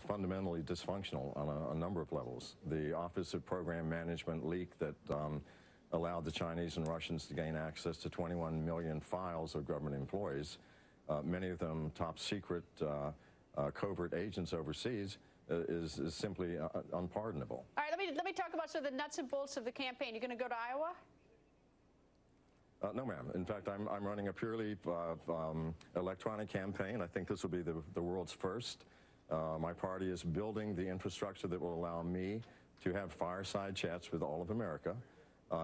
fundamentally dysfunctional on a number of levels. The Office of Program Management leak that allowed the Chinese and Russians to gain access to 21 million files of government employees, many of them top secret covert agents overseas, is simply unpardonable. All right, let me talk about sort of the nuts and bolts of the campaign. You're going to go to Iowa? No, ma'am. In fact, I'm running a purely electronic campaign. I think this will be the world's first. My party is building the infrastructure that will allow me to have fireside chats with all of America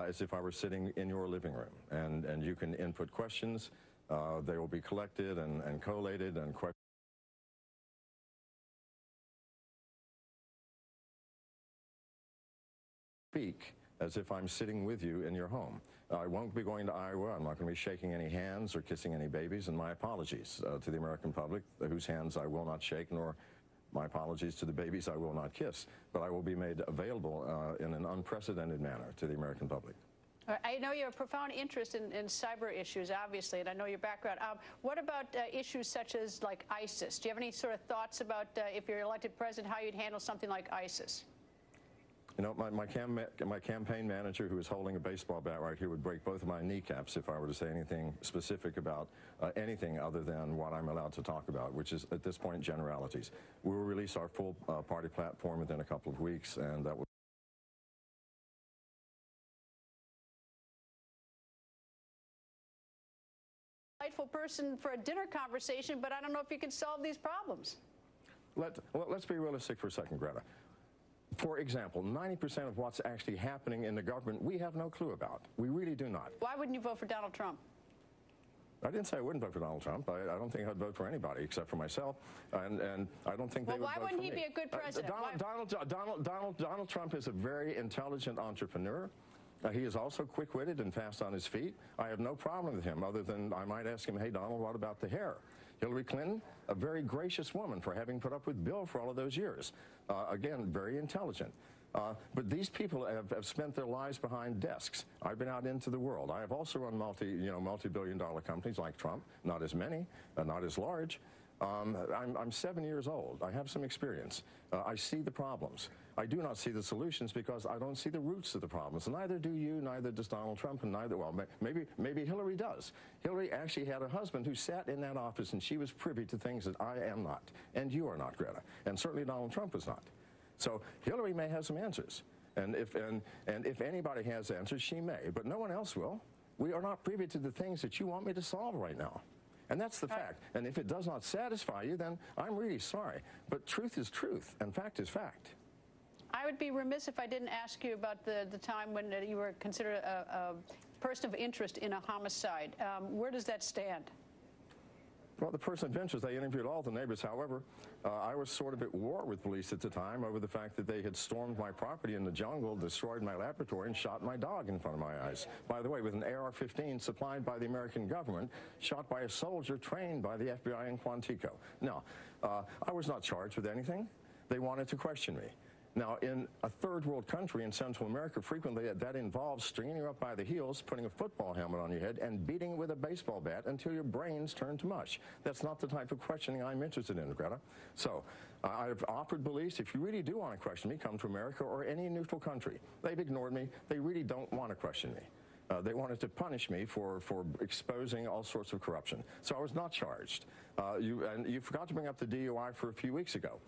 as if I were sitting in your living room. And you can input questions. They will be collected and collated and questioned. Speak as if I'm sitting with you in your home. I won't be going to Iowa. I'm not going to be shaking any hands or kissing any babies, and my apologies to the American public, whose hands I will not shake, nor my apologies to the babies I will not kiss. But I will be made available in an unprecedented manner to the American public. I know you have a profound interest in cyber issues, obviously, and I know your background. What about issues such as like ISIS? Do you have any sort of thoughts about if you're elected president, how you'd handle something like ISIS? You know, my campaign manager, who is holding a baseball bat right here, would break both of my kneecaps if I were to say anything specific about anything other than what I'm allowed to talk about, which is, at this point, generalities. We will release our full party platform within a couple of weeks, and that will Delightful person for a dinner conversation, but I don't know if you can solve these problems. Let's be realistic for a second, Greta. For example, 90% of what's actually happening in the government, we have no clue about. We really do not. Why wouldn't you vote for Donald Trump? I didn't say I wouldn't vote for Donald Trump. I don't think I'd vote for anybody except for myself, and I don't think they would vote for me. Why wouldn't he be a good president? Donald Trump is a very intelligent entrepreneur. He is also quick-witted and fast on his feet. I have no problem with him, other than I might ask him, hey, Donald, what about the hair? Hillary Clinton, a very gracious woman for having put up with Bill for all of those years. Again, very intelligent. But these people have spent their lives behind desks. I've been out into the world. I have also run multi-billion-dollar companies like Trump. Not as many, not as large. I'm 7 years old. I have some experience. I see the problems. I do not see the solutions because I don't see the roots of the problems. Neither do you, neither does Donald Trump, and neither, well, maybe Hillary does. Hillary actually had a husband who sat in that office, and she was privy to things that I am not, and you are not, Greta, and certainly Donald Trump is not. So Hillary may have some answers, and if anybody has answers, she may, but no one else will. We are not privy to the things that you want me to solve right now. And that's the fact. And if it does not satisfy you, then I'm really sorry. But truth is truth, and fact is fact. I would be remiss if I didn't ask you about the time when you were considered a person of interest in a homicide. Where does that stand? Well, the person of interest, I interviewed all the neighbors. However, I was sort of at war with police at the time over the fact that they had stormed my property in the jungle, destroyed my laboratory, and shot my dog in front of my eyes. By the way, with an AR-15 supplied by the American government, shot by a soldier trained by the FBI in Quantico. Now, I was not charged with anything. They wanted to question me. Now, in a third world country in Central America, frequently that involves stringing you up by the heels, putting a football helmet on your head, and beating it with a baseball bat until your brains turn to mush. That's not the type of questioning I'm interested in, Greta. So, I've offered police, if you really do want to question me, come to America or any neutral country. They've ignored me. They really don't want to question me. They wanted to punish me for exposing all sorts of corruption. So I was not charged. You forgot to bring up the DUI for a few weeks ago.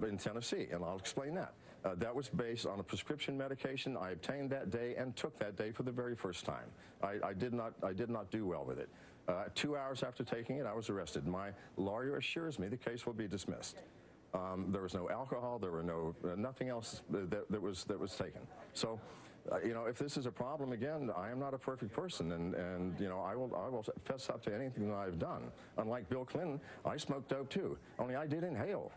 In Tennessee, and I'll explain that. That was based on a prescription medication I obtained that day and took that day for the very first time. I did not do well with it. 2 hours after taking it, I was arrested. My lawyer assures me the case will be dismissed. There was no alcohol. There were nothing else that was taken. So, you know, if this is a problem again, I am not a perfect person, and you know, I will fess up to anything that I've done. Unlike Bill Clinton, I smoked dope too. Only I did inhale.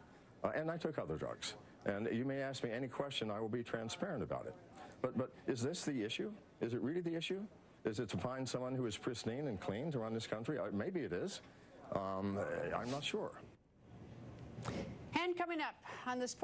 And I took other drugs. And you may ask me any question, I will be transparent about it. But is this the issue? Is it really the issue? Is it to find someone who is pristine and clean to run this country? Maybe it is. I'm not sure. And coming up on this